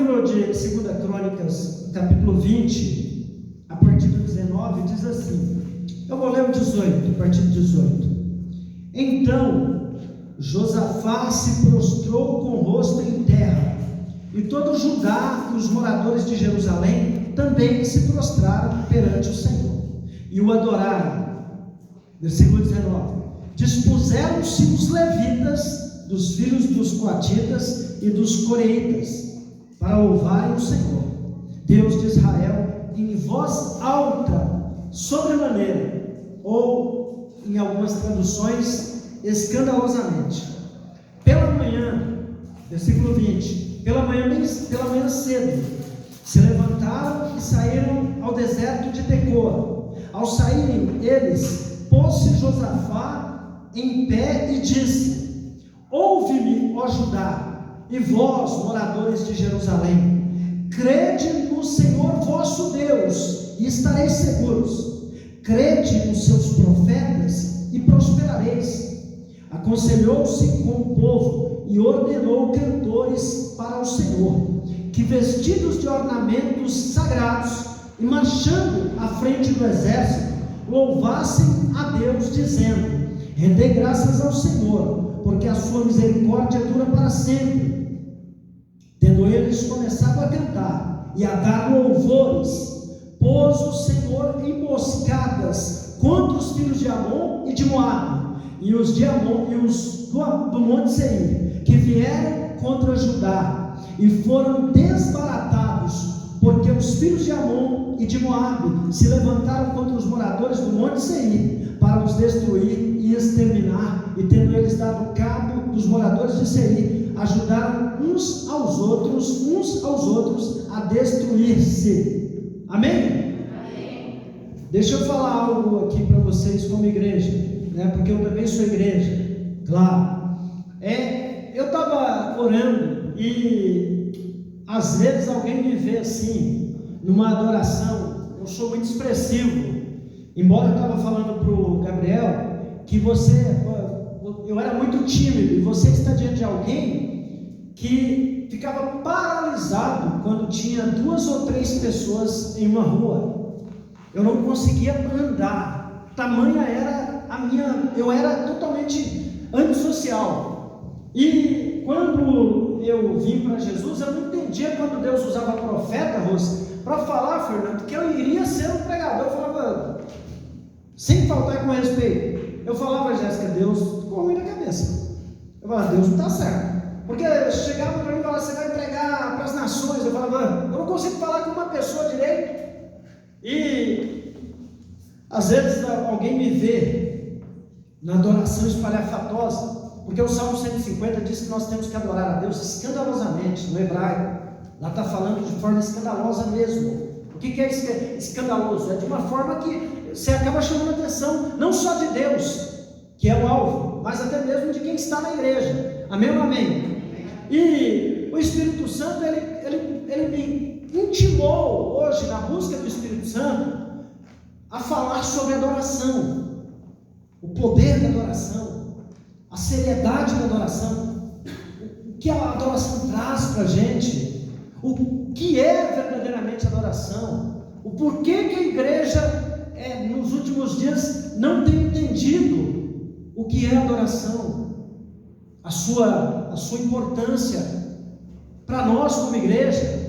livro de 2 Crônicas, capítulo 20, a partir do 19, diz assim, eu vou ler o 18, a partir do 18. Então Josafá se prostrou com o rosto em terra, e todo Judá e os moradores de Jerusalém também se prostraram perante o Senhor, e o adoraram. Versículo 19. Dispuseram-se os levitas, dos filhos dos coatitas e dos coreitas, para louvarem o Senhor, Deus de Israel, em voz alta, sobremaneira, ou em algumas traduções, escandalosamente. Pela manhã, versículo 20, pela manhã cedo, se levantaram e saíram ao deserto de Tecoa. Ao saírem eles, pôs-se Josafá em pé e disse: ouve-me, ó Judá, e vós, moradores de Jerusalém, crede no Senhor vosso Deus, e estareis seguros. Crede nos seus profetas, e prosperareis. Aconselhou-se com o povo, e ordenou cantores para o Senhor, que vestidos de ornamentos sagrados, e marchando à frente do exército, louvassem a Deus, dizendo: rendei graças ao Senhor, porque a sua misericórdia dura para sempre. Tendo eles começado a cantar e a dar louvores, pôs o Senhor emboscadas contra os filhos de Amon e de Moabe, e os de Amon e os do monte Seir, que vieram contra Judá, e foram desbaratados, porque os filhos de Amon e de Moabe se levantaram contra os moradores do monte Seir, para os destruir e exterminar, e tendo eles dado cabo dos moradores de Seir, ajudaram uns aos outros a destruir-se. Amém? Amém. Deixa eu falar algo aqui para vocês como igreja, né? Porque eu também sou igreja, claro. Eu estava orando e às vezes alguém me vê assim, numa adoração. Eu sou muito expressivo, embora eu estava falando para o Gabriel que eu era muito tímido, e você está diante de alguém que ficava paralisado quando tinha 2 ou 3 pessoas em uma rua. Eu não conseguia andar, tamanha era eu era totalmente antissocial. E quando eu vim para Jesus, eu não entendia quando Deus usava profeta, Rose, para falar, Fernando, que eu iria ser um pregador. Eu falava, sem faltar com respeito, eu falava, Jéssica, Deus ficou ruim na cabeça. Eu falava, Deus não está certo. Porque chegava para mim e falava, você vai pregar para as nações. Eu falava, eu não consigo falar com uma pessoa direito. E às vezes alguém me vê na adoração espalhafatosa, porque o Salmo 150 diz que nós temos que adorar a Deus escandalosamente, no hebraico. Lá está falando de forma escandalosa mesmo. O que é escandaloso? É de uma forma que você acaba chamando a atenção, não só de Deus, que é o alvo, mas até mesmo de quem está na igreja. Amém ou amém? E o Espírito Santo, ele me intimou hoje, na busca do Espírito Santo, a falar sobre adoração, o poder da adoração, a seriedade da adoração, o que a adoração traz para a gente, o que é verdadeiramente adoração, o porquê que a igreja, nos últimos dias, não tem entendido o que é adoração, a sua importância para nós como igreja.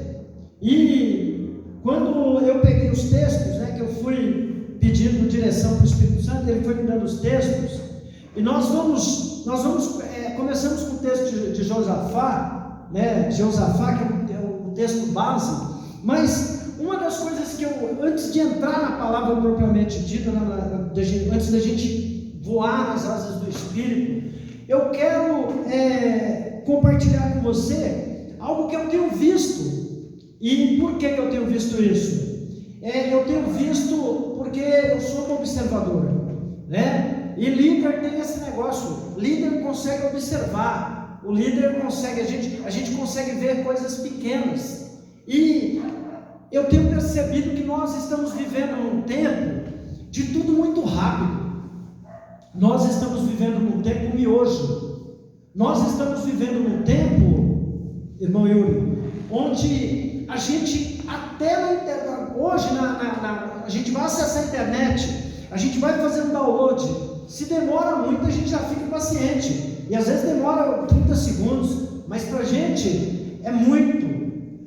E quando eu peguei os textos, que eu fui pedindo direção para o Espírito Santo, ele foi me dando os textos, e nós começamos com o texto de Josafá, Josafá, que é o texto base. Mas uma das coisas que antes de entrar na palavra propriamente dita, antes da gente voar nas asas do Espírito, eu quero compartilhar com você algo que eu tenho visto. E por que eu tenho visto isso? Eu tenho visto porque eu sou um observador, né? E líder tem esse negócio, líder consegue observar, o líder consegue, a gente consegue ver coisas pequenas. E eu tenho percebido que nós estamos vivendo num tempo de tudo muito rápido. Nós estamos vivendo num tempo miojo. Nós estamos vivendo num tempo, irmão Yuri, onde a gente, até na internet, hoje a gente vai acessar a internet, a gente vai fazer um download, se demora muito a gente já fica impaciente, e às vezes demora 30 segundos, mas para a gente é muito.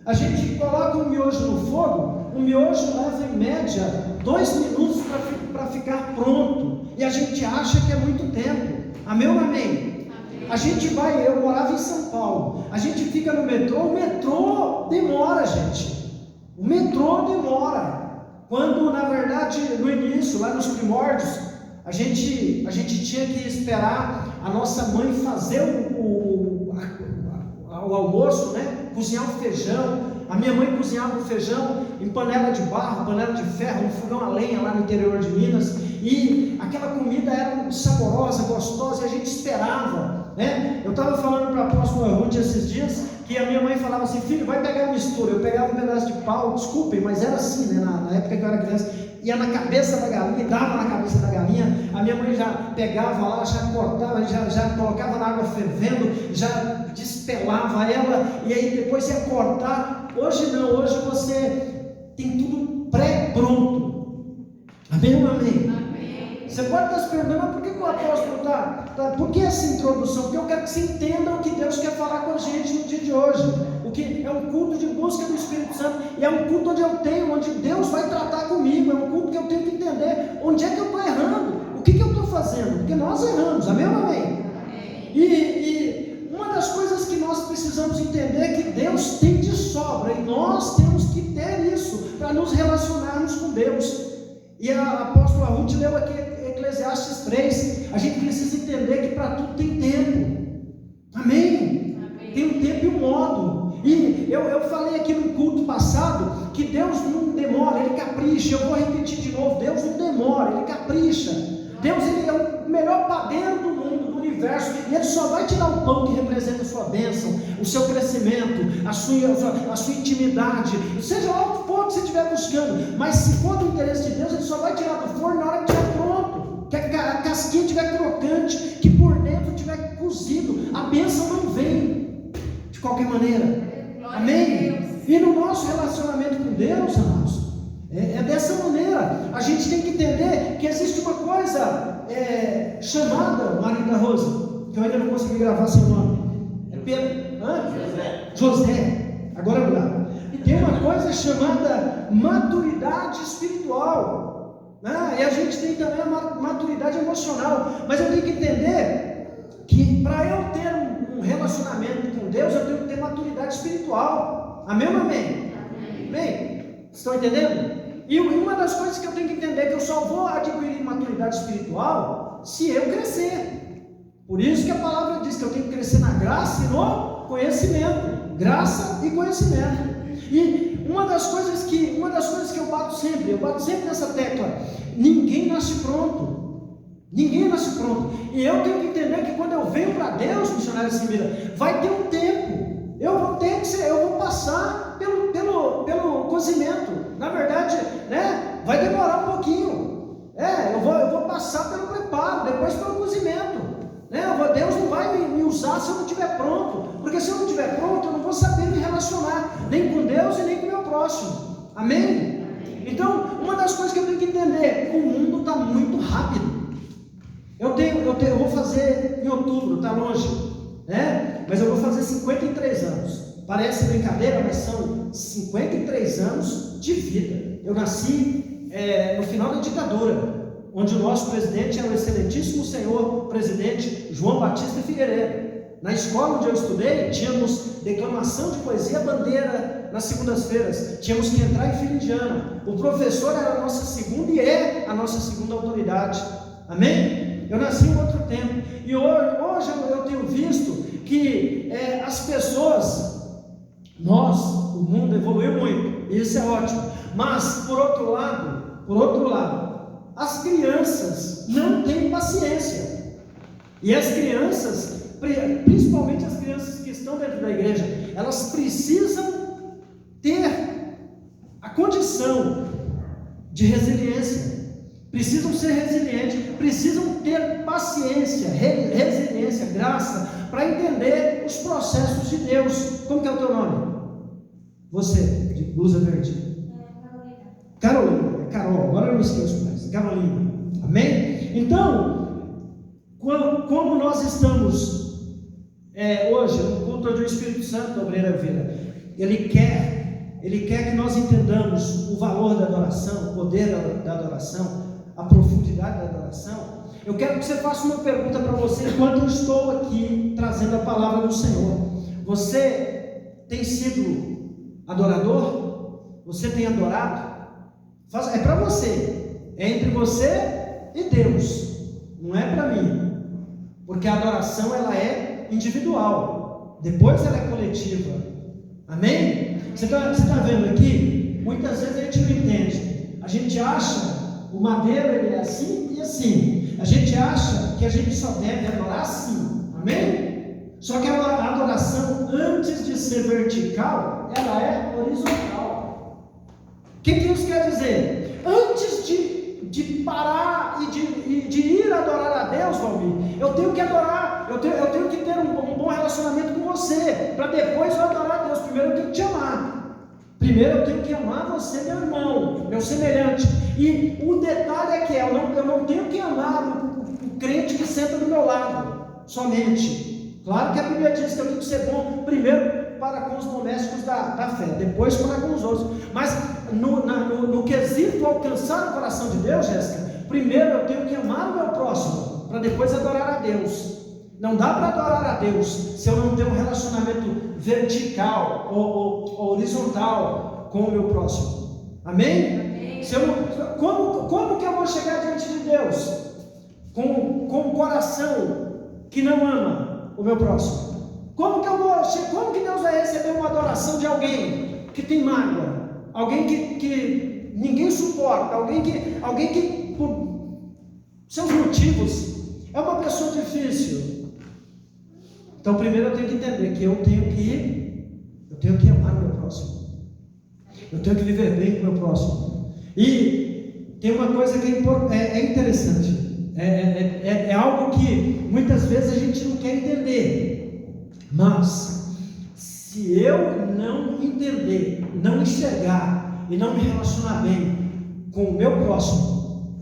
A gente coloca um miojo no fogo, o miojo leva em média 2 minutos para ficar pronto, e a gente acha que é muito tempo. Amém ou amém? A gente vai, eu morava em São Paulo, a gente fica no metrô, o metrô demora, gente, o metrô demora, quando na verdade no início, lá nos primórdios, a gente tinha que esperar a nossa mãe fazer o almoço, né? Cozinhar o feijão. A minha mãe cozinhava o feijão em panela de barro, panela de ferro, um fogão a lenha lá no interior de Minas, e aquela comida era saborosa, gostosa, e a gente esperava, né? Eu estava falando para a apóstola Ruth esses dias, que a minha mãe falava assim: filho, vai pegar a mistura. Eu pegava um pedaço de pau, desculpem, mas era assim, né? Na época que eu era criança, ia na cabeça da galinha, dava na cabeça da galinha, a minha mãe já pegava lá, já cortava, já colocava na água fervendo, já despelava ela, e aí depois ia cortar. Hoje não, hoje você tem tudo pré-pronto. Amém ou amém? Amém. Você pode estar se perguntando: mas por que o apóstolo está? Por que essa introdução? Porque eu quero que você entenda o que Deus quer falar com a gente no dia de hoje. O que é um culto de busca do Espírito Santo, e é um culto onde Deus vai tratar comigo, é um culto que eu tenho que entender onde é que eu estou errando, o que eu estou fazendo, porque nós erramos. Amém ou amém? Amém. E uma das coisas que nós precisamos entender é que Deus tem de sobra, e nós temos que ter isso para nos relacionarmos com Deus. E a apóstola Ruth leu aqui Eclesiastes 3, a gente precisa entender que para tudo tem tempo. Amém? Amém. Tem um tempo e um modo. E eu falei aqui no culto passado que Deus não demora, Ele capricha. Eu vou repetir de novo: Deus não demora, Ele capricha. Deus, Ele é o melhor padeiro do mundo, do universo, e Ele só vai te dar o pão que representa a sua bênção, o seu crescimento, a sua intimidade, seja lá o que for que você estiver buscando. Mas se for do interesse de Deus, Ele só vai tirar do forno na hora que estiver pronto, que a casquinha estiver crocante, que por dentro estiver cozido. A bênção não vem de qualquer maneira. Amém? E no nosso relacionamento com Deus, amados, é dessa maneira. A gente tem que entender que existe uma coisa chamada, Marinda Rosa, que eu ainda não consegui gravar seu nome. É Pedro? José. Agora eu gravo. Tem uma coisa chamada maturidade espiritual, né? E a gente tem também a maturidade emocional. Mas eu tenho que entender que para eu ter um relacionamento com Deus, eu tenho que ter maturidade espiritual. Amém ou amém? Amém? Estão entendendo? E uma das coisas que eu tenho que entender é que eu só vou adquirir maturidade espiritual se eu crescer. Por isso que a palavra diz que eu tenho que crescer na graça e no conhecimento. Graça e conhecimento. E uma das coisas que eu bato sempre nessa tecla: ninguém nasce pronto. Ninguém nasce pronto. E eu tenho que entender que quando eu venho para Deus, missionário Simira, vai ter um tempo. Eu vou passar pelo cozimento. Na verdade, né, vai demorar um pouquinho. Eu vou passar pelo preparo, depois pelo cozimento. Deus não vai me usar se eu não estiver pronto. Porque se eu não estiver pronto, eu não vou saber me relacionar nem com Deus e nem com o meu próximo. Amém? Então, uma das coisas que eu tenho que entender: o mundo está muito rápido. Eu vou fazer em outubro, está longe, né? Mas eu vou fazer 53 anos. Parece brincadeira, mas são 53 anos de vida. Eu nasci no final da ditadura, onde o nosso presidente era o excelentíssimo senhor presidente João Batista Figueiredo. Na escola onde eu estudei, tínhamos declamação de poesia bandeira nas segundas-feiras, tínhamos que entrar em fila indiana. O professor era a nossa segunda e é a nossa segunda autoridade. Amém? Eu nasci em outro tempo, e hoje eu tenho visto que as pessoas, o mundo evoluiu muito, e isso é ótimo, mas por outro lado, as crianças não têm paciência, e as crianças, principalmente as crianças que estão dentro da igreja, elas precisam ter a condição de resiliência, precisam ser resilientes, precisam ter paciência, resiliência, graça, para entender os processos de Deus. Como que é o teu nome? Você, de blusa verde. Carolina, Carol, agora eu não esqueço mais. Carolina, amém? Então, como nós estamos hoje no culto do Espírito Santo, obreira Elvira, Ele quer que nós entendamos o valor da adoração, o poder da adoração, a profundidade da adoração. Eu quero que você faça uma pergunta para você enquanto eu estou aqui trazendo a palavra do Senhor. Você tem sido adorador? Você tem adorado? É para você, é entre você e Deus, não é para mim, porque a adoração ela é individual, depois ela é coletiva, amém? Você está vendo aqui? Muitas vezes a gente não entende, a gente acha o madeiro ele é assim e assim, a gente acha que a gente só deve adorar assim, amém? Só que a adoração, antes de ser vertical, ela é horizontal. O que isso quer dizer? Antes de parar e de ir adorar a Deus, Valmir, eu tenho que adorar, eu tenho que ter um bom relacionamento com você, para depois eu adorar a Deus. Primeiro eu tenho que te amar, primeiro eu tenho que amar você, meu irmão, meu semelhante. E o detalhe é que eu não tenho que amar o crente que senta do meu lado, somente. Claro que a Bíblia diz que eu tenho que ser bom primeiro para com os domésticos da fé, depois para com os outros. Mas no quesito alcançar o coração de Deus, Jéssica, primeiro eu tenho que amar o meu próximo, para depois adorar a Deus. Não dá para adorar a Deus se eu não tenho um relacionamento vertical ou horizontal com o meu próximo. Amém? Amém. Como que eu vou chegar diante de Deus com um coração que não ama o meu próximo? Como que Deus vai receber uma adoração de alguém que tem mágoa, alguém que ninguém suporta, alguém que por seus motivos é uma pessoa difícil? Então primeiro eu tenho que entender que eu tenho que amar o meu próximo, eu tenho que viver bem com o meu próximo. E tem uma coisa que é interessante, é algo que muitas vezes a gente não quer entender. Mas, se eu não entender, não enxergar e não me relacionar bem com o meu próximo,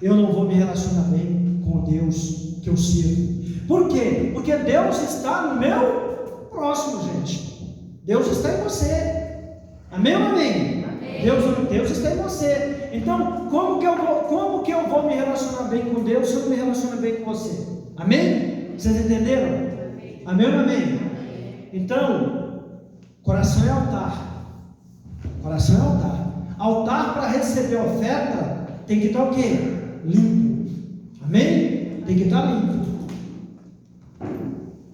eu não vou me relacionar bem com o Deus que eu sirvo. Por quê? Porque Deus está no meu próximo, gente. Deus está em você. Amém ou amém? Amém. Deus está em você. Então, como que eu vou me relacionar bem com Deus se eu não me relaciono bem com você? Amém? Vocês entenderam? Amém ou amém? Amém? Então, coração é altar. Coração é altar. Altar para receber a oferta tem que estar o quê? Limpo. Amém? Tem que estar limpo.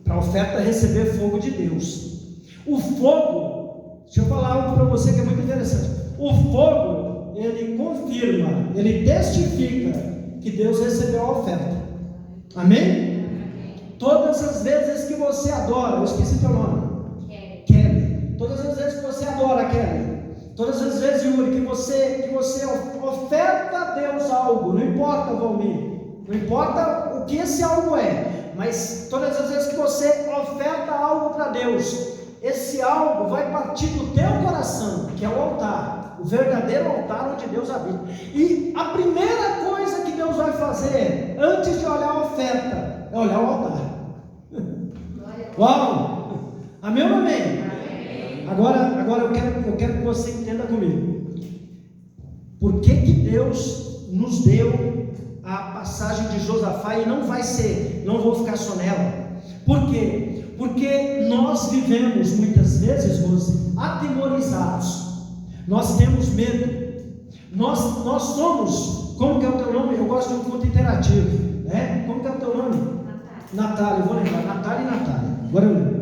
Para a oferta receber fogo de Deus. O fogo, deixa eu falar algo para você que é muito interessante. O fogo, ele confirma, ele testifica que Deus recebeu a oferta. Amém? Todas as vezes que você adora, eu esqueci teu nome, Kelly. Todas as vezes que você adora, Kelly, todas as vezes, Yuri, que você oferta a Deus algo, não importa, Valmir, não importa o que esse algo é, mas todas as vezes que você oferta algo para Deus, esse algo vai partir do teu coração, que é o altar, o verdadeiro altar onde Deus habita. E a primeira coisa que Deus vai fazer, antes de olhar a oferta, é olhar o altar. Uau! Amém ou amém? Amém. Agora eu quero que você entenda comigo. Por que Deus nos deu a passagem de Josafá e não vou ficar só nela? Por quê? Porque nós vivemos muitas vezes, Rose, atemorizados. Nós temos medo. Nós somos, como que é o teu nome? Eu gosto de um culto interativo, né? Como que é o teu nome? Natália, eu vou lembrar, Natália e Natália. Agora eu lembro.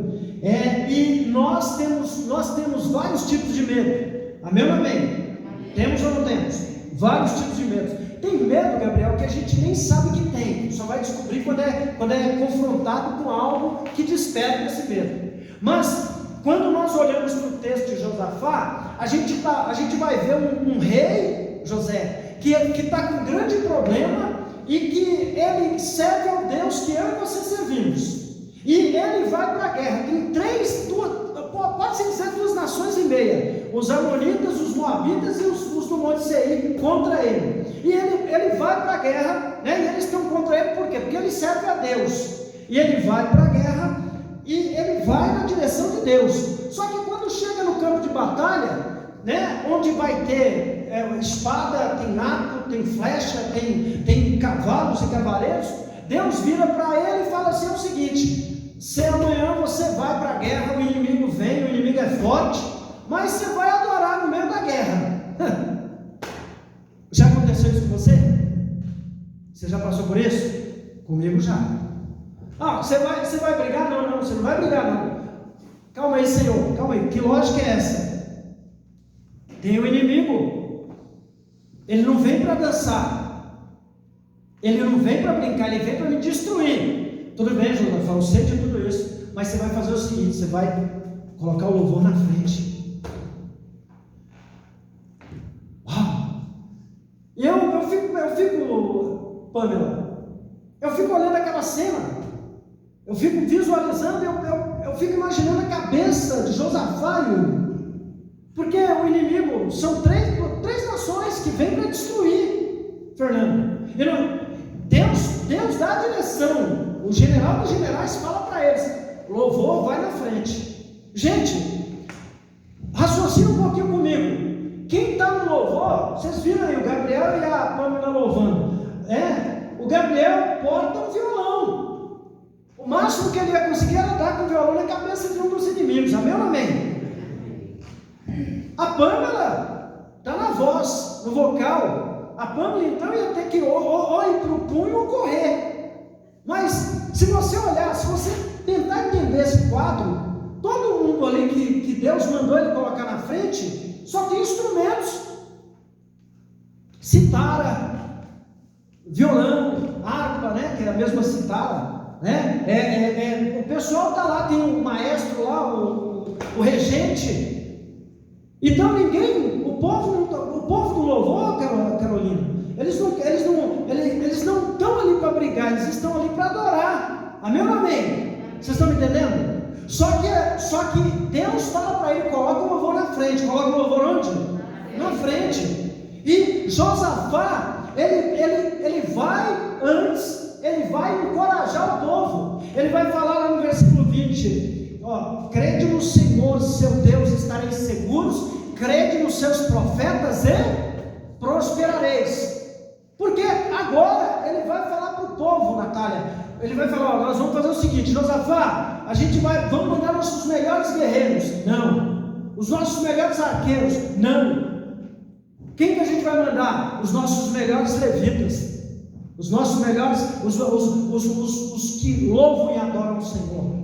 E nós temos vários tipos de medo. Amém ou amém? Amém? Temos ou não temos? Vários tipos de medo. Tem medo, Gabriel, que a gente nem sabe que tem. Só vai descobrir quando é confrontado com algo que desperta esse medo. Mas quando nós olhamos para o texto de Josafá, a gente vai ver um rei, José, que está com um grande problema e que ele serve ao Deus que eu e você servimos. E ele vai para a guerra. Tem pode-se dizer 2 nações e meia, os amonitas, os moabitas e os do Monte Seir contra ele. E ele vai para a guerra, né? E eles estão contra ele por quê? Porque ele serve a Deus. E ele vai para a guerra e ele vai na direção de Deus. Só que quando chega no campo de batalha, né, onde vai ter espada, tem arco, tem flecha, tem cavalos e cavaleiros, Deus vira para ele e fala assim: é o seguinte, se amanhã você vai para a guerra, o inimigo vem, o inimigo é forte, mas você vai adorar no meio da guerra. Já aconteceu isso com você? Você já passou por isso? Comigo já. Você vai brigar? Não, você não vai brigar não. Calma aí, Senhor, calma aí, que lógica é essa? Tem o inimigo, ele não vem para dançar, ele não vem para brincar, ele vem para me destruir. Tudo bem, Jonathan, eu sei de tudo isso, mas você vai fazer o seguinte: você vai colocar o louvor na frente. Uau! E eu fico, Pamela, eu fico olhando aquela cena, eu fico visualizando, eu fico imaginando a cabeça de Josafá e Yuri. Porque o inimigo são três nações que vêm para destruir, Fernando. Deus dá a direção. O general dos generais fala para eles: louvor, vai na frente. Gente, raciocina um pouquinho comigo. Quem está no louvor, vocês viram aí o Gabriel e a Pamela louvando. O Gabriel porta um violão. O máximo que ele ia conseguir era dar com o violão na cabeça de um dos inimigos. Amém ou não amém? A Pamela está na voz, no vocal. A Pamela então ia ter que ou ir para o punho ou correr. Mas se você olhar, se você tentar entender esse quadro, todo mundo ali que Deus mandou ele colocar na frente, só tem instrumentos: citara, violão, harpa, né? Que é a mesma citara, né? O pessoal está lá, tem um maestro lá, o regente. Então o povo do louvor, Carolina, eles não estão ali para brigar, eles estão ali para adorar. Amém ou não amém? Vocês estão me entendendo? Só que Deus fala para ele: coloca o louvor na frente. Coloca o louvor onde? Na frente. E Josafá, ele vai antes, ele vai encorajar o povo. Ele vai falar lá no versículo 20: crede no Senhor, seu Deus, estareis seguros, crede nos seus profetas e prosperareis. Porque agora ele vai falar para o povo, Natália, ele vai falar: nós vamos fazer o seguinte, Josafá, vamos mandar nossos melhores guerreiros. Não. Os nossos melhores arqueiros. Não. Quem que a gente vai mandar? Os nossos melhores levitas, os nossos melhores, os que louvam e adoram o Senhor.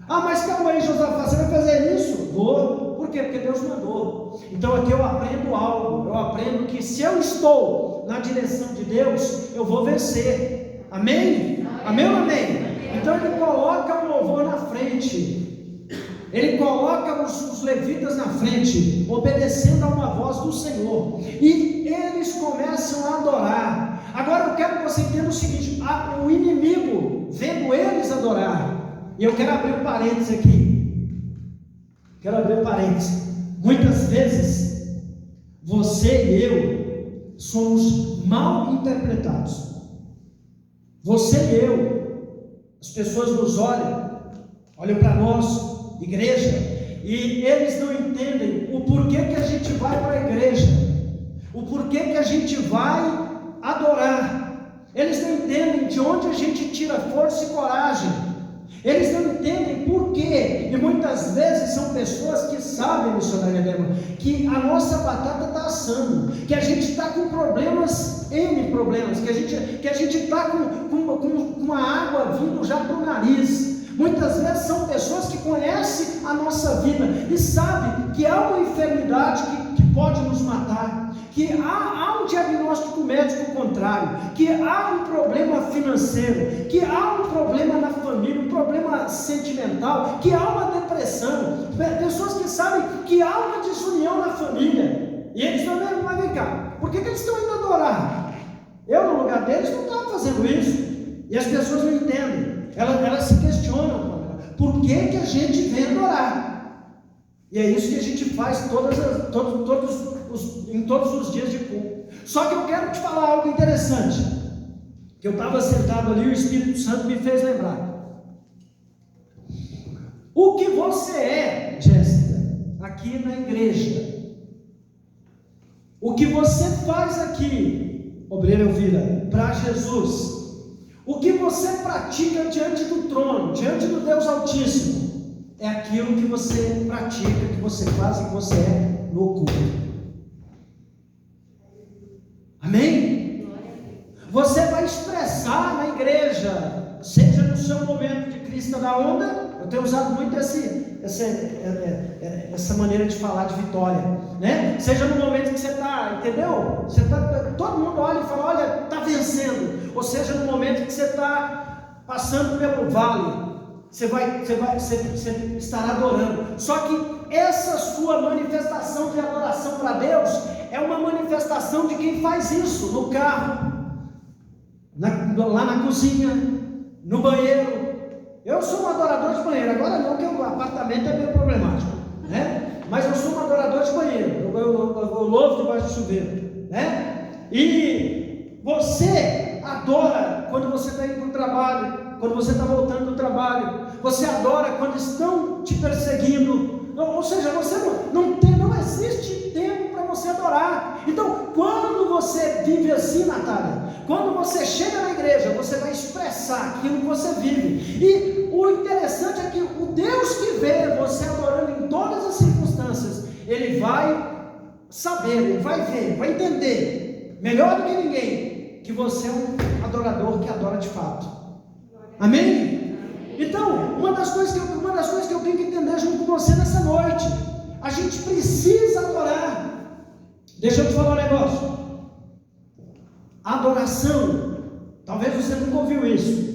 Mas calma aí, Josafá, você vai fazer isso? Vou. Por quê? Porque Deus mandou. Então aqui eu aprendo algo. Eu aprendo que se eu estou na direção de Deus, eu vou vencer. Amém? Amém ou não amém? Então ele coloca o louvor na frente. Ele coloca os levitas na frente, obedecendo a uma voz do Senhor. E eles começam a adorar. Agora eu quero que você entenda o seguinte: o inimigo, vendo eles adorar, e eu quero abrir um parênteses aqui. Muitas vezes, você e eu somos mal interpretados. Você e eu, as pessoas nos olham para nós, igreja, e eles não entendem o porquê que a gente vai para a igreja, o porquê que a gente vai adorar. Eles não entendem de onde a gente tira força e coragem. Eles não entendem por quê. E muitas vezes são pessoas que sabem, missionária Débora, que a nossa batata está assando, que a gente está com problemas, N problemas, que a gente está com uma água vindo já para o nariz. Muitas vezes são pessoas que conhecem a nossa vida e sabem que há uma enfermidade que pode nos matar, que há um diagnóstico médico contrário, que há um problema financeiro, que há um problema na família, um problema sentimental, que há uma depressão, pessoas que sabem que há uma desunião na família, e eles não vem cá, por que eles estão indo adorar? Eu no lugar deles não estava fazendo isso, e as pessoas não entendem, elas se questionam, por que a gente vem adorar? E é isso que a gente faz em todos os dias de culto. Só que eu quero te falar algo interessante, que eu estava sentado ali e o Espírito Santo me fez lembrar. O que você é, Jéssica, aqui na igreja, o que você faz aqui, obreira Elvira, para Jesus, o que você pratica diante do trono, diante do Deus Altíssimo, é aquilo que você pratica, que você faz e que você é no culto. Amém? Você vai expressar na igreja, seja no seu momento de crista da onda. Eu tenho usado muito essa maneira de falar de vitória, né? Seja no momento que você está, entendeu? Todo mundo olha e fala, olha, está vencendo. Ou seja, no momento que você está passando pelo vale, você estará adorando. Só que essa sua manifestação de adoração para Deus é uma manifestação de quem faz isso no carro, lá na cozinha, no banheiro. Eu sou um adorador de banheiro, agora não, que o apartamento é meio problemático, né? Mas eu sou um adorador de banheiro, eu louvo debaixo do chuveiro, né? E você adora quando você está indo para o trabalho, quando você está voltando do trabalho, você adora quando estão te perseguindo, ou seja, você não existe tempo para você adorar. Então, quando você vive assim, Natália, quando você chega na igreja, você vai expressar aquilo que você vive. E o interessante é que o Deus que vê você adorando em todas as circunstâncias, Ele vai saber, Ele vai ver, vai entender, melhor do que ninguém, que você é um adorador que adora de fato. Amém? Então, uma das coisas que eu tenho que entender junto com você nessa noite, a gente precisa adorar. Deixa eu te falar um negócio. Adoração, talvez você nunca ouviu isso,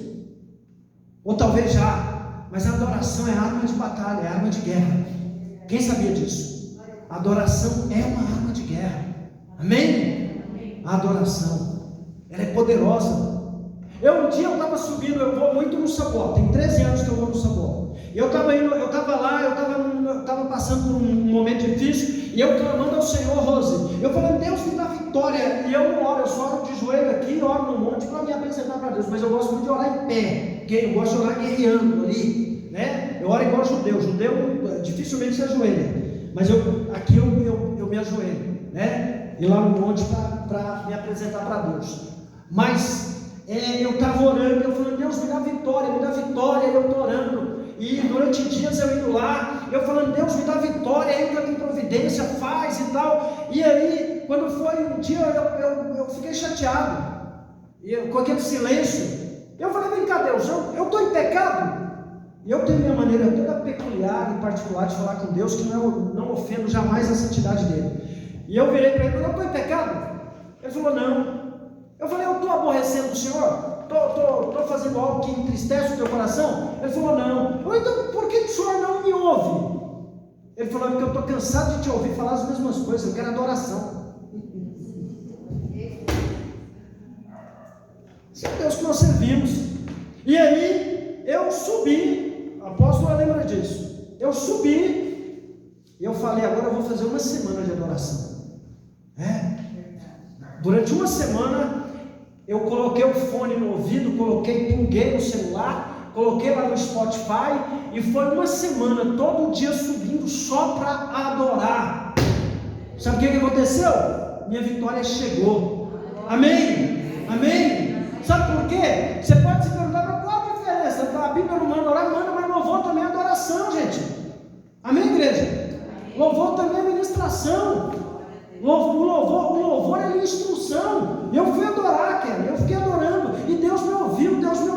ou talvez já, mas a adoração é arma de batalha, é arma de guerra. Quem sabia disso? A adoração é uma arma de guerra. Amém? A adoração, ela é poderosa. Um dia eu estava subindo, eu vou muito no Sabó, tem 13 anos que eu vou no Sabó. Eu estava passando por um momento difícil, e eu clamando ao Senhor, Rose, eu falando, Deus me dá vitória, e eu não oro, eu só oro de joelho aqui, e oro no monte para me apresentar para Deus, mas eu gosto muito de orar em pé, porque eu gosto de orar guerreando ali, né? Eu oro igual judeu dificilmente se ajoelha, mas aqui eu me ajoelho, né? E lá no monte para me apresentar para Deus. Mas eu estava orando, eu falando, Deus me dá vitória, e eu estou orando. E durante dias eu indo lá, eu falando, Deus me dá vitória, entra em providência, faz e tal. E aí, quando foi um dia, eu fiquei chateado, com aquele silêncio. Eu falei, vem cá, Deus, eu estou em pecado. E eu tenho minha maneira toda peculiar e particular de falar com Deus, que não ofendo jamais a santidade dele. E eu virei para ele, eu estou em pecado? Ele falou, não. Eu falei, eu estou aborrecendo o Senhor? Estou fazendo algo que entristece o teu coração? Ele falou, não. Então, por que o Senhor não me ouve? Ele falou, porque eu estou cansado de te ouvir falar as mesmas coisas, eu quero adoração. Esse é Deus que nós servimos. E aí, eu subi, a apóstola lembra disso, eu subi, e eu falei, agora eu vou fazer uma semana de adoração. Durante uma semana, eu coloquei o fone no ouvido, pluguei no celular, coloquei lá no Spotify, e foi uma semana, todo dia subindo só para adorar. Sabe o que aconteceu? Minha vitória chegou. Amém? Amém? Sabe por quê? Você pode se perguntar, mas qual a diferença? A Bíblia não manda orar, manda, mas louvor também é adoração, gente. Amém, igreja? Louvor também é ministração. O louvor é instrução. Eu fui adorar, cara. Eu fiquei adorando. E Deus me ouviu, Deus me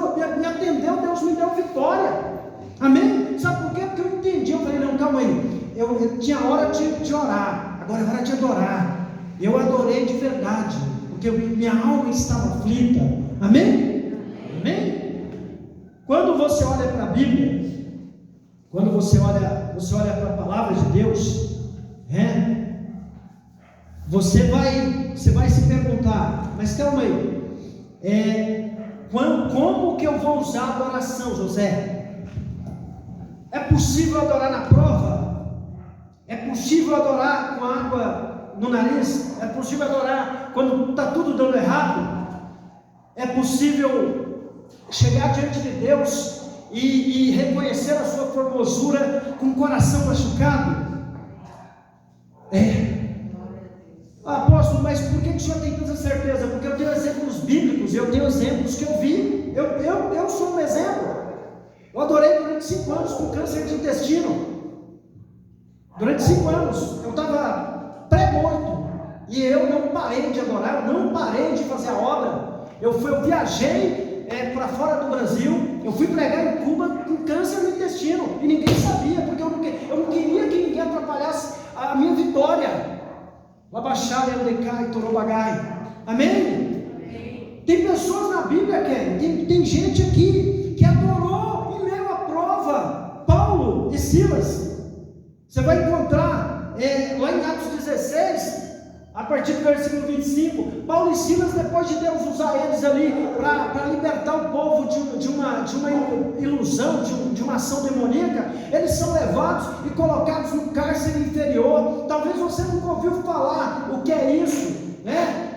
atendeu, Deus me deu vitória. Amém? Sabe por quê? Porque eu entendi. Eu falei, não, calma aí. Eu tinha hora de orar. Agora é hora de adorar. Eu adorei de verdade. Porque minha alma estava aflita. Amém? Amém? Quando você olha para a Bíblia, quando você olha para a palavra de Deus, você vai se perguntar, mas calma aí, como que eu vou usar a adoração, José? É possível adorar na prova? possível adorar com água no nariz? É possível adorar quando está tudo dando errado? É possível chegar diante de Deus e reconhecer a sua formosura com o coração machucado? Apóstolo, mas por que o senhor tem tanta certeza? Porque eu tenho exemplos bíblicos, eu tenho exemplos que eu vi, eu sou um exemplo. Eu adorei durante 5 anos com câncer de intestino. Durante 5 anos eu estava pré-morto e eu não parei de adorar, eu não parei de fazer a obra. Eu viajei para fora do Brasil, eu fui pregar em Cuba com câncer no intestino e ninguém sabia, porque eu não queria que ninguém atrapalhasse a minha vitória. Labachai, Andecai, Torobagai. Amém? Tem pessoas na Bíblia, tem gente aqui que adorou em meio à prova. Paulo e Silas. Você vai encontrar lá em Atos 16, a partir do versículo 25, Paulo e Silas, depois de Deus usar eles ali para libertar o povo de uma ilusão, de uma ação demoníaca, eles são levados e colocados no cárcere inferior. Talvez você nunca ouviu falar o que é isso, né?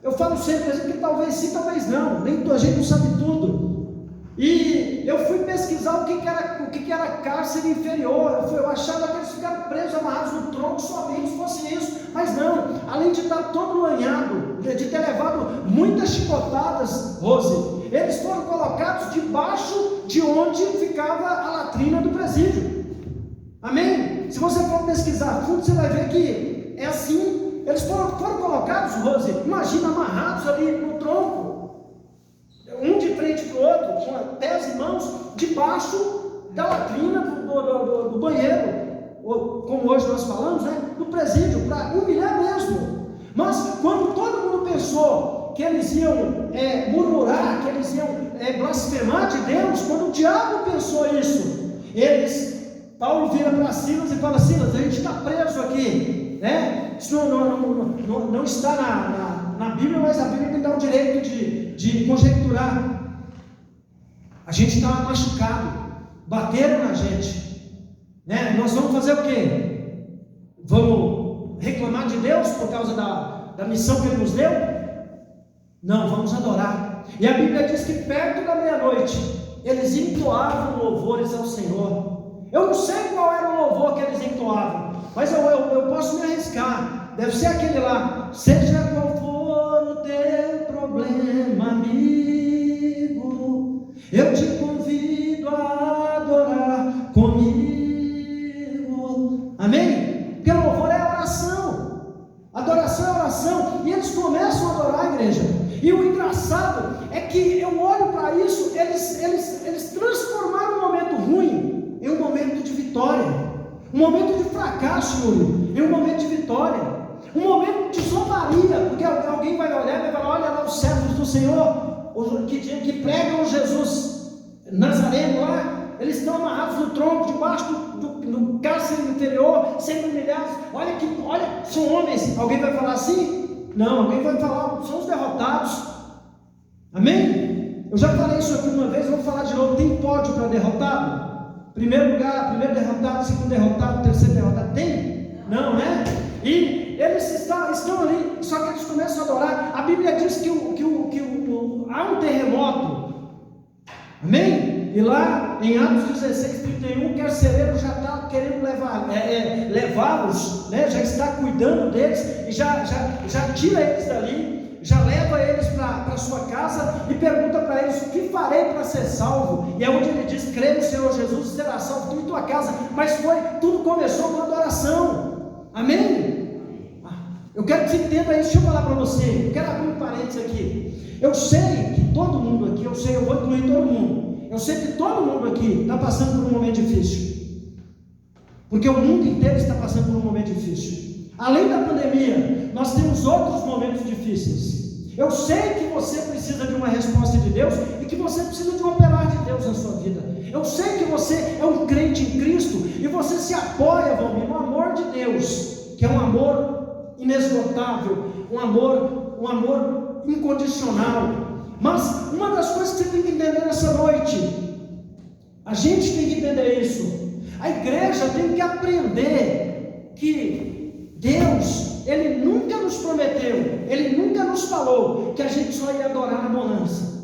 Eu falo sempre que talvez sim, talvez não, nem a gente não sabe tudo. E eu fui pesquisar o que era cárcere inferior. Eu achava que eles ficaram presos, amarrados no tronco, somente fosse isso. Mas não, além de estar todo lanhado, de ter levado muitas chicotadas, Rose, eles foram colocados debaixo de onde ficava a latrina do presídio. Amém? Se você for pesquisar a fundo, você vai ver que é assim. Eles foram colocados, Rose, imagina, amarrados ali no tronco, um de frente para o outro, com pés e mãos, debaixo da latrina do banheiro, ou, como hoje nós falamos, né, do presídio, para humilhar mesmo. Mas quando todo mundo pensou que eles iam murmurar, que eles iam blasfemar de Deus, quando o diabo pensou isso, Paulo vira para Silas e fala: Silas, a gente está preso aqui, né? Isso não está na Bíblia, mas a Bíblia me dá o direito de conjecturar. A gente estava machucado, bateram na gente, né? Nós vamos fazer o quê? Vamos reclamar de Deus por causa da missão que Ele nos deu? Não, vamos adorar. E a Bíblia diz que perto da meia-noite eles entoavam louvores ao Senhor. Eu não sei qual era o louvor que eles entoavam, mas eu posso me arriscar. Deve ser aquele lá: seja qual for o teu problema, amigo, eu te convido a adorar comigo. Amém? Porque o louvor é oração, adoração é oração. E eles começam a adorar, a igreja. E o engraçado é que eu olho para isso, eles transformaram um momento ruim em um momento de vitória, um momento de fracasso, Yuri, em um momento de vitória, um momento de zombaria, porque alguém vai olhar e vai falar: olha lá os servos do Senhor, que pregam Jesus Nazareno lá, eles estão amarrados no tronco, debaixo do cárcere interior, sendo humilhados. Olha, são homens. Alguém vai falar assim? Não, alguém vai falar: são os derrotados. Amém? Eu já falei isso aqui uma vez, eu vou falar de novo. Tem pódio para derrotado? Primeiro lugar, primeiro derrotado, segundo derrotado, terceiro derrotado, tem? Não, né? E eles estão ali, só que eles começam a adorar. A Bíblia diz que há um terremoto, amém? E lá em Atos 16:31, o carcereiro já está querendo levá-los, né? Já está cuidando deles, e já tira eles dali, já leva eles para sua casa e pergunta para eles: o que farei para ser salvo? E é onde ele diz: crê no Senhor Jesus e será salvo tu e tua casa. Mas tudo começou com adoração. Amém? Eu quero que você entenda isso. Deixa eu falar para você, eu quero abrir um parênteses aqui. Eu sei que todo mundo aqui, eu vou incluir todo mundo, eu sei que todo mundo aqui está passando por um momento difícil, porque o mundo inteiro está passando por um momento difícil. Além da pandemia, nós temos outros momentos difíceis. Eu sei que você precisa de uma resposta de Deus e que você precisa de um operar de Deus na sua vida. Eu sei que você é um crente em Cristo e você se apoia, Valmir, no amor de Deus, que é um amor inesgotável, um amor incondicional. Mas uma das coisas que você tem que entender nessa noite, a gente tem que entender isso. A igreja tem que aprender que Deus, Ele nunca nos prometeu, Ele nunca nos falou que a gente só ia adorar na bonança.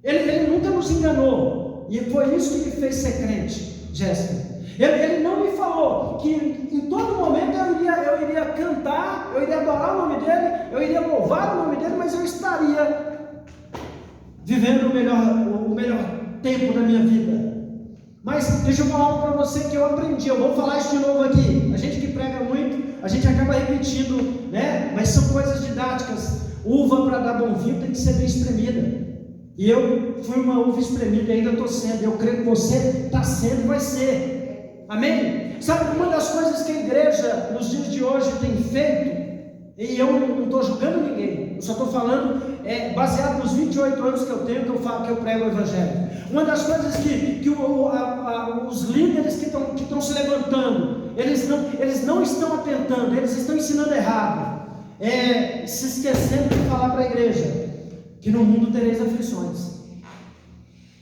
Ele nunca nos enganou, e foi isso que me fez ser crente, Jéssica. Ele não me falou que em todo momento eu iria cantar, eu iria adorar o nome dEle, eu iria louvar o nome dEle, mas eu estaria vivendo o melhor tempo da minha vida. Mas deixa eu falar algo para você que eu aprendi, eu vou falar isso de novo aqui. A gente que prega muito, a gente acaba repetindo, né? Mas são coisas didáticas. Uva para dar bom vinho tem que ser bem espremida. E eu fui uma uva espremida e ainda estou sendo. Eu creio que você está sendo e vai ser. Amém? Sabe, uma das coisas que a igreja nos dias de hoje tem feito, e eu não estou julgando ninguém, eu só estou falando baseado nos 28 anos que eu tenho, que eu prego o Evangelho. Uma das coisas que os líderes que estão se levantando, eles não estão atentando, eles estão ensinando errado, se esquecendo de falar para a igreja que no mundo tereis aflições,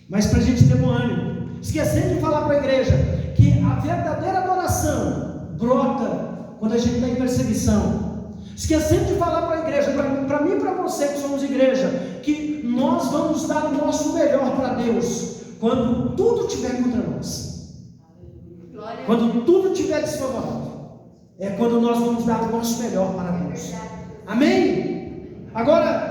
mas para a gente ter bom ânimo, esquecendo de falar para a igreja que a verdadeira adoração brota quando a gente está em perseguição, esquecendo de falar para a igreja, para mim e para você que somos igreja, que nós vamos dar o nosso melhor para Deus quando tudo estiver contra nós, quando tudo estiver desfavorável, é quando nós vamos dar o nosso melhor para Deus. Amém? Agora,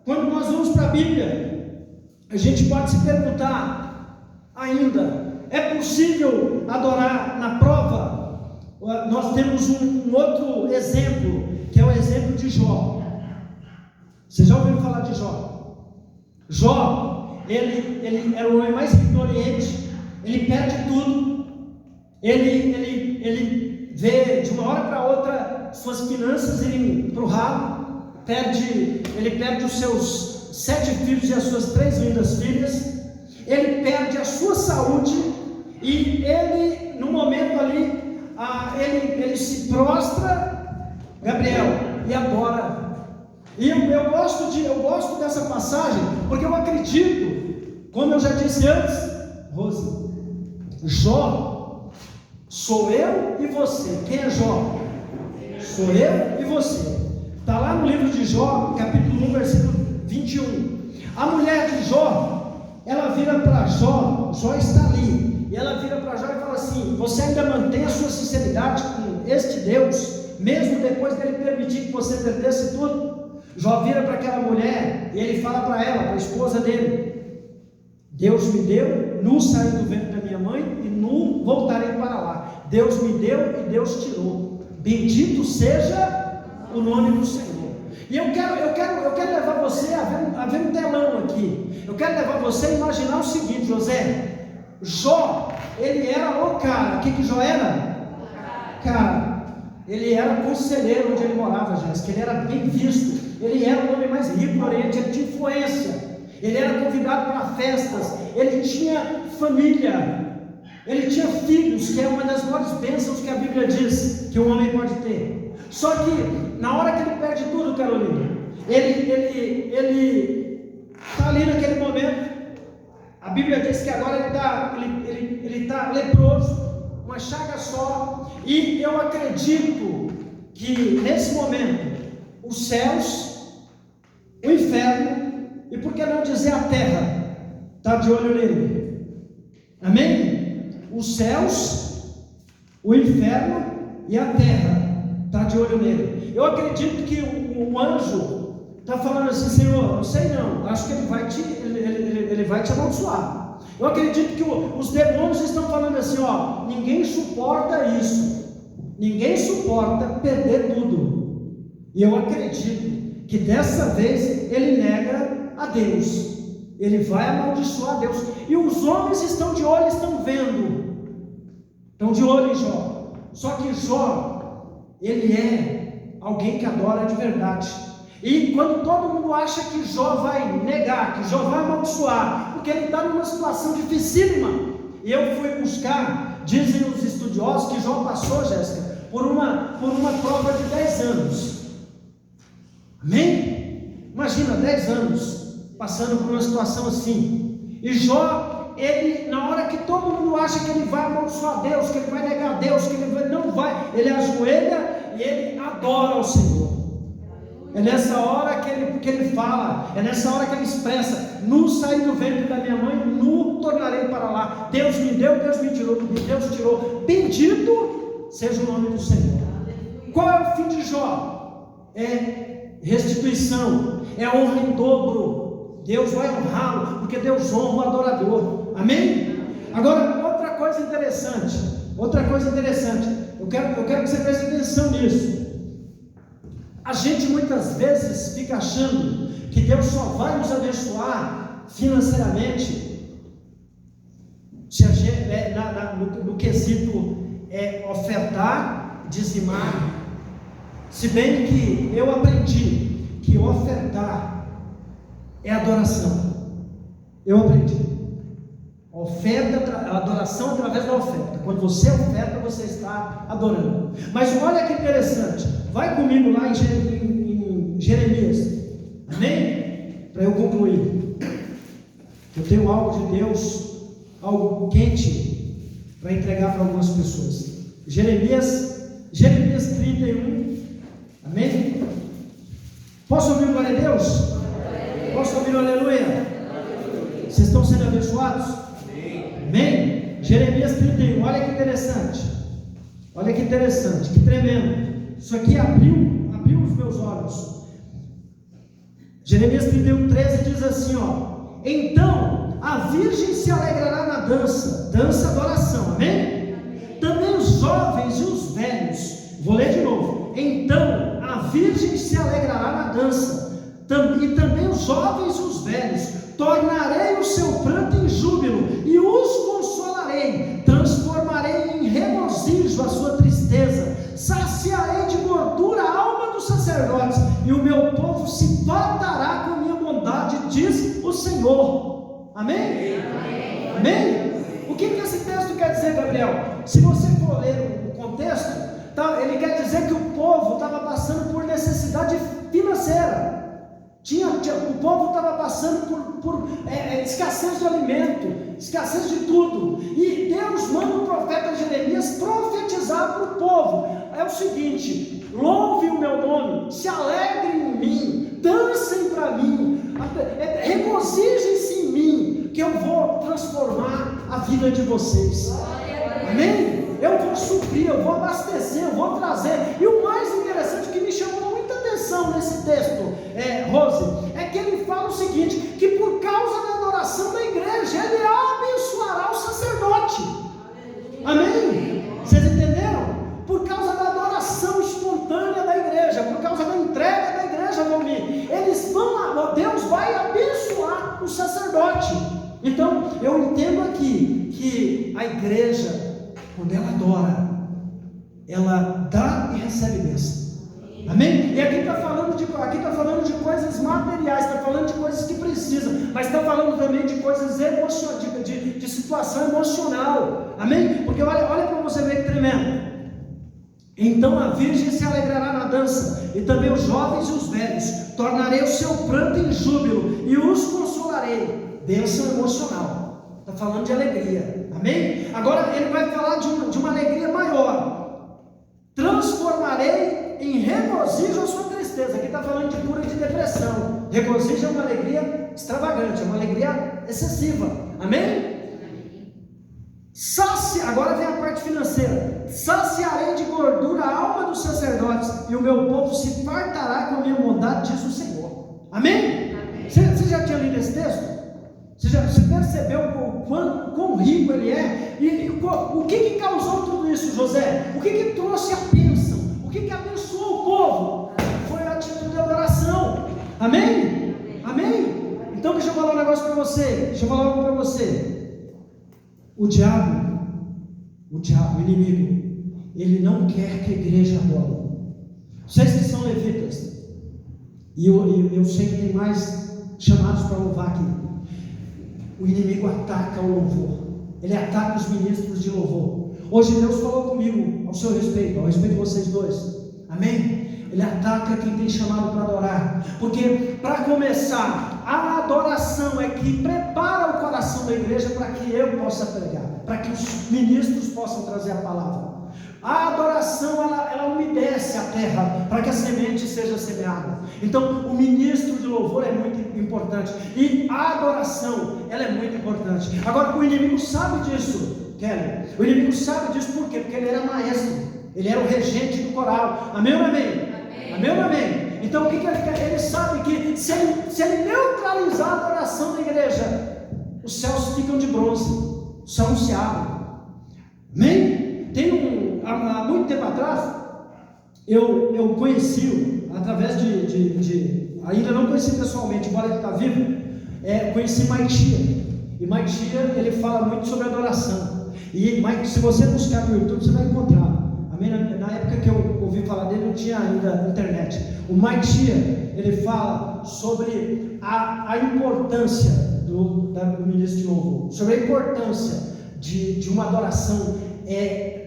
quando nós vamos para a Bíblia, a gente pode se perguntar ainda, é possível adorar na prova? Nós temos um outro exemplo, que é o exemplo de Jó. Você já ouviu falar de Jó? Jó, ele era o homem mais rico do Oriente, ele perde tudo, ele vê de uma hora para outra suas finanças irem para o ralo, ele perde os seus 7 filhos e as suas 3 lindas filhas, ele perde a sua saúde, e ele, no momento ali, ele se prostra, Gabriel, e adora. E eu gosto dessa passagem, porque eu acredito, como eu já disse antes, Rose, Jó, sou eu e você. Quem é Jó? Sou eu e você. Está lá no livro de Jó, capítulo 1, versículo 21. A mulher de Jó, ela vira para Jó está ali, e ela vira para Jó e fala assim: você ainda mantém a sua sinceridade com este Deus, mesmo depois dele permitir que você perdesse tudo? Jó vira para aquela mulher, e ele fala para ela, para a esposa dele: Deus me deu, nu saí do ventre da minha mãe, e nu voltarei para lá. Deus me deu e Deus tirou. Bendito seja o nome do Senhor. E eu quero levar você a ver um telão aqui. Eu quero levar você a imaginar o seguinte, José. Jó, ele era o cara. O que Jó era? Cara, ele era conselheiro onde ele morava, Jéssica. Ele era bem visto. Ele era o homem mais rico do Oriente. Ele tinha influência. Ele era convidado para festas. Ele tinha família. Ele tinha filhos, que é uma das maiores bênçãos que a Bíblia diz que um homem pode ter. Só que na hora que ele perde tudo, Carolina, ele está ali naquele momento. A Bíblia diz que agora ele está leproso, uma chaga só. E eu acredito que nesse momento os céus, o inferno, e por que não dizer a terra, está de olho nele. Amém? Os céus, o inferno e a terra está de olho nele. Eu acredito que o anjo está falando assim: Senhor, não sei não, acho que ele vai te amaldiçoar. Eu acredito que os demônios estão falando assim: ó, ninguém suporta isso, ninguém suporta perder tudo. E eu acredito que dessa vez ele nega a Deus, ele vai amaldiçoar Deus. E os homens estão de olho, estão vendo, estão de olho em Jó. Só que Jó, ele é alguém que adora de verdade. E quando todo mundo acha que Jó vai negar, que Jó vai amaldiçoar, porque ele está numa situação dificílima. E eu fui buscar, dizem os estudiosos, que Jó passou, Jéssica, por uma prova de 10 anos. Amém? Imagina, 10 anos passando por uma situação assim. E Jó, ele, na hora que todo mundo acha que ele vai amaldiçoar Deus, que ele vai negar Deus, que ele não vai, ele ajoelha e ele adora ao Senhor. É nessa hora que ele fala, é nessa hora que ele expressa: nu saí do ventre da minha mãe, nu tornarei para lá. Deus me deu, Deus me tirou, Deus tirou. Bendito seja o nome do Senhor. Qual é o fim de Jó? É restituição, é honra em dobro. Deus vai honrá-lo, porque Deus honra o adorador. Amém? Agora, outra coisa interessante, eu quero que você preste atenção nisso. A gente muitas vezes fica achando que Deus só vai nos abençoar financeiramente se a gente, no quesito ofertar, dizimar. Se bem que eu aprendi que ofertar é adoração. Eu aprendi. Adoração através da oferta. Quando você oferta, você está adorando. Mas olha que interessante. Vai comigo lá em Jeremias. Amém? Para eu concluir. Eu tenho algo de Deus, algo quente para entregar para algumas pessoas. Jeremias 31. Amém? Posso ouvir o glória a Deus? Posso ouvir o aleluia? Vocês estão sendo abençoados? Amém? Jeremias 31, olha que interessante. Olha que interessante, que tremendo. Isso aqui abriu os meus olhos. Jeremias 31, 13 diz assim, ó: então a virgem se alegrará na dança adoração, amém? Também os jovens e os velhos. Vou ler de novo. Então a virgem se alegrará na dança, e também os jovens e os velhos. Tornarei o seu pranto em júbilo e os consolarei. Transformarei em regozijo a sua tristeza. Saciarei de gordura a alma dos sacerdotes, e o meu povo se fartará com a minha bondade, diz o Senhor. Amém? Amém? Amém? O que esse texto quer dizer, Gabriel? Se você for ler o contexto, ele quer dizer que o povo estava passando por necessidade financeira. O povo estava passando por escassez de alimento, escassez de tudo, e Deus manda o profeta Jeremias profetizar para o povo. É o seguinte: louve o meu nome, se alegrem em mim, dancem para mim, regozijem-se em mim, que eu vou transformar a vida de vocês. Amém? Eu vou suprir, eu vou abastecer, eu vou trazer. E o mais interessante, que me chamou muita atenção nesse texto, Rose, é que ele fala o seguinte: que por causa da adoração da igreja, ele abençoará o sacerdote. Amém? Vocês entenderam? Por causa da adoração espontânea da igreja, por causa da entrega da igreja, Deus vai abençoar o sacerdote. Então, eu entendo aqui que a igreja, quando ela adora, ela dá e recebe bênção. Amém? E aqui está falando de coisas materiais, está falando de coisas que precisam, mas está falando também de coisas emocionais, de situação emocional. Amém? Porque olha para você ver que tremendo. Então a virgem se alegrará na dança, e também os jovens e os velhos. Tornarei o seu pranto em júbilo e os consolarei. Bênção emocional. Está falando de alegria. Amém? Agora ele vai falar de uma alegria maior. Transformarei em regozijo a sua tristeza. Aqui está falando de cura de depressão. Regozijo é uma alegria extravagante, é uma alegria excessiva. Amém? Agora vem a parte financeira. Saciarei de gordura a alma dos sacerdotes, e o meu povo se fartará com a minha bondade, diz o Senhor. Amém? Você já tinha lido esse texto? Você percebeu o quão rico ele é? E o que causou tudo isso, José? O que trouxe a bênção? O que abençoou o povo? Foi a atitude de adoração. Amém? Amém? Então deixa eu falar um negócio para você. Deixa eu falar algo para você. O diabo, o inimigo, ele não quer que a igreja adore. Vocês que são levitas, e eu sei que tem mais chamados para louvar aqui. O inimigo ataca o louvor, ele ataca os ministros de louvor. Hoje Deus falou comigo ao seu respeito, ao respeito de vocês dois. Amém? Ele ataca quem tem chamado para adorar, porque para começar, a adoração é que prepara prepara o coração da igreja para que eu possa pregar, para que os ministros possam trazer a palavra. A adoração, ela umedece a terra para que a semente seja semeada. Então, o ministro de louvor é muito importante, e a adoração, ela é muito importante. Agora, o inimigo sabe disso, Kelly. O inimigo sabe disso por quê? Porque ele era maestro, ele era o regente do coral. Amém ou amém? Amém. Amém ou amém? Então, o que ele quer? Ele sabe que se ele neutralizar a adoração da igreja, os céus ficam de bronze, o céu não se abre. Amém? Há muito tempo atrás, eu conheci, através ainda não conheci pessoalmente, embora ele está vivo, conheci Mike Shea. E Mike Shea, ele fala muito sobre adoração. E Mike, se você buscar no YouTube, você vai encontrar. Amém? Na época que eu ouvi falar dele, não tinha ainda internet. O Mike Shea, ele fala sobre a importância do ministro de louvor, sobre a importância de uma adoração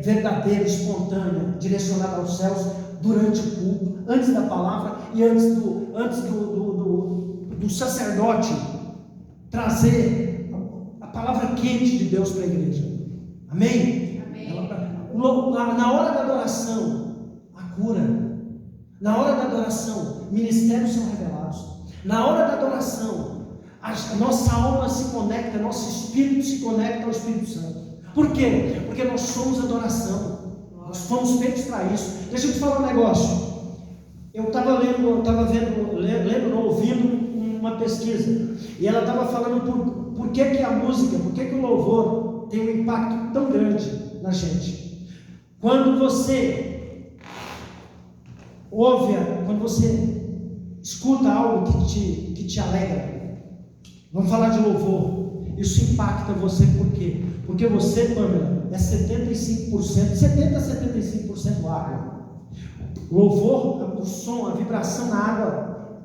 verdadeira, espontânea, direcionada aos céus, durante o culto, antes da palavra e antes do sacerdote trazer a palavra quente de Deus para a igreja. Amém? Amém. Na hora da adoração, a cura. Na hora da adoração, ministérios são revelados. Na hora da adoração, a nossa alma se conecta, nosso espírito se conecta ao Espírito Santo. Por quê? Porque nós somos adoração. Nós fomos feitos para isso. Deixa eu te falar um negócio. Eu estava ouvindo uma pesquisa, e ela estava falando por que a música, por que o louvor tem um impacto tão grande na gente. Quando você ouve, quando você escuta algo que te alegra, vamos falar de louvor, isso impacta você. Por quê? Porque você, Pamela, é 75%, 70% a 75% água. O louvor, o som, a vibração na água,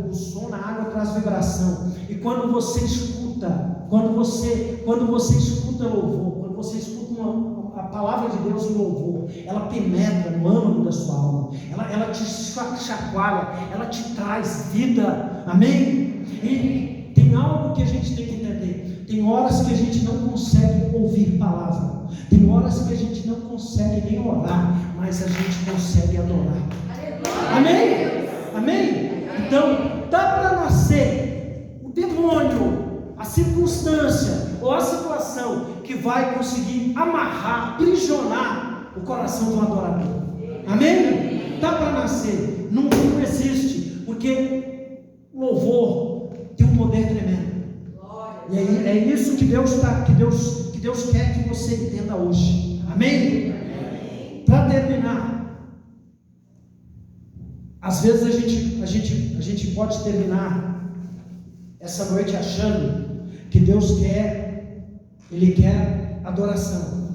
o som na água traz vibração. E quando você escuta, quando você escuta louvor, quando você escuta a palavra de Deus em louvor, ela penetra no âmago da sua alma, ela te chacoalha, ela te traz vida. Amém? E tem algo que a gente tem que entender. Tem horas que a gente não consegue ouvir palavra, tem horas que a gente não consegue nem orar, mas a gente consegue adorar. Amém? Amém? Então, dá para nascer o demônio, a circunstância ou a situação que vai conseguir amarrar, aprisionar o coração do adorador. Amém? Dá para nascer, não existe, porque o louvor tem um poder tremendo. E é isso que Deus quer que você entenda hoje. Amém? Para terminar, às vezes a gente pode terminar essa noite achando que Deus Ele quer adoração,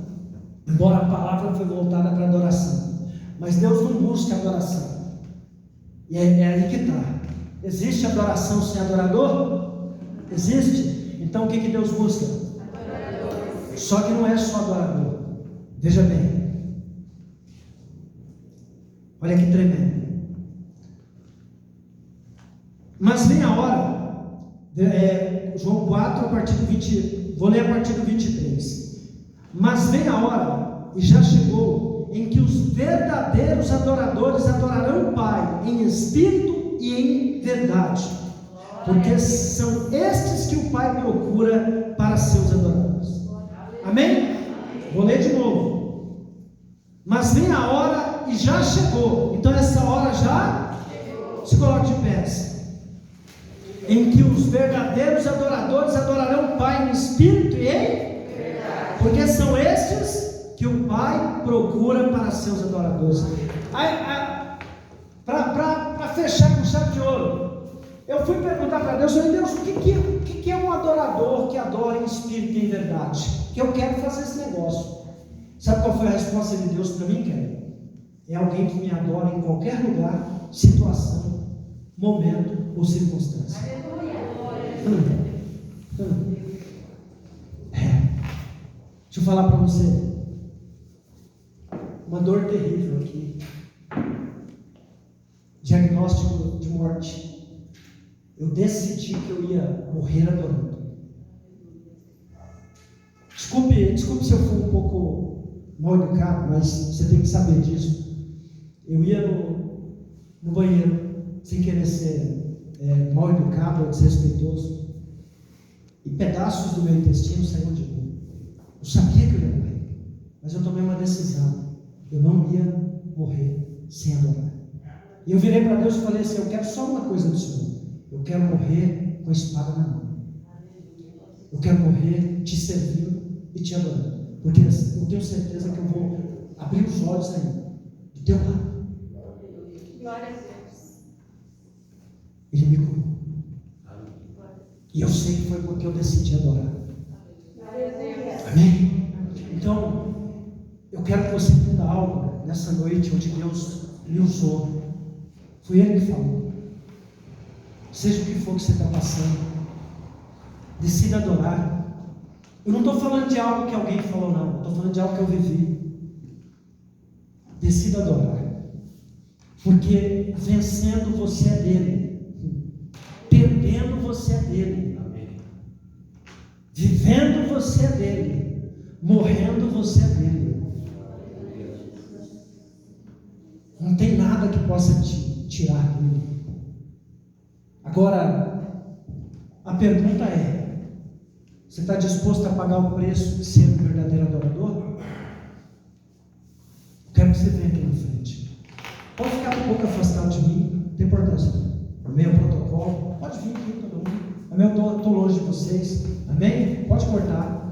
embora a palavra foi voltada para adoração, mas Deus não busca adoração. E é aí que está. Existe adoração sem adorador? Existe? Então o que Deus busca? Adorador. Só que não é só adorador. Veja bem. Olha que tremendo. Mas vem a hora, João 4, a partir do 20, vou ler a partir do 23. Mas vem a hora, e já chegou, em que os verdadeiros adoradores adorarão o Pai em espírito e em verdade, porque são estes que o Pai procura para seus adoradores. Amém? Vou ler de novo. Mas vem a hora e já chegou. Então essa hora já se coloque de pés. Em que os verdadeiros adoradores adorarão o Pai em espírito e em verdade, porque são estes que o Pai procura para seus adoradores. Para fechar com chave de ouro, eu fui perguntar para Deus: Deus, o que é um adorador que adora em espírito e em verdade? Que eu quero fazer esse negócio. Sabe qual foi a resposta de Deus para mim, Kelly? É alguém que me adora em qualquer lugar, situação, momento ou circunstância. Deixa eu falar para você uma dor terrível aqui. Diagnóstico de morte. Eu decidi que eu ia morrer adorando. Desculpe se eu for um pouco mal educado, mas você tem que saber disso. Eu ia no banheiro, sem querer ser mal educado ou desrespeitoso, e pedaços do meu intestino saíram de mim. Eu sabia que eu ia morrer, mas eu tomei uma decisão. Eu não ia morrer sem adorar. E eu virei para Deus e falei assim: eu quero só uma coisa do Senhor. Eu quero morrer com a espada na mão. Eu quero morrer te servindo e te adorando. Porque eu tenho certeza que eu vou abrir os olhos aí, do teu lado. Glória a Deus. Ele me curou. E eu sei que foi porque eu decidi adorar. Glória a Deus. Amém? Então, eu quero que você entenda algo nessa noite onde Deus me usou. Foi Ele que falou. Seja o que for que você está passando, decida adorar. Eu não estou falando de algo que alguém falou, não. Estou falando de algo que eu vivi. Decida adorar. Porque vencendo você é dele. Perdendo você é dele. Vivendo você é dele. Morrendo você é dele. Não tem nada que possa te tirar dele. Agora, a pergunta é: você está disposto a pagar o preço de ser um verdadeiro adorador? Eu quero que você venha aqui na frente. Pode ficar um pouco afastado de mim, não tem importância. Amém? O protocolo. Pode vir aqui todo mundo. Amém? Eu estou longe de vocês. Amém? Pode cortar.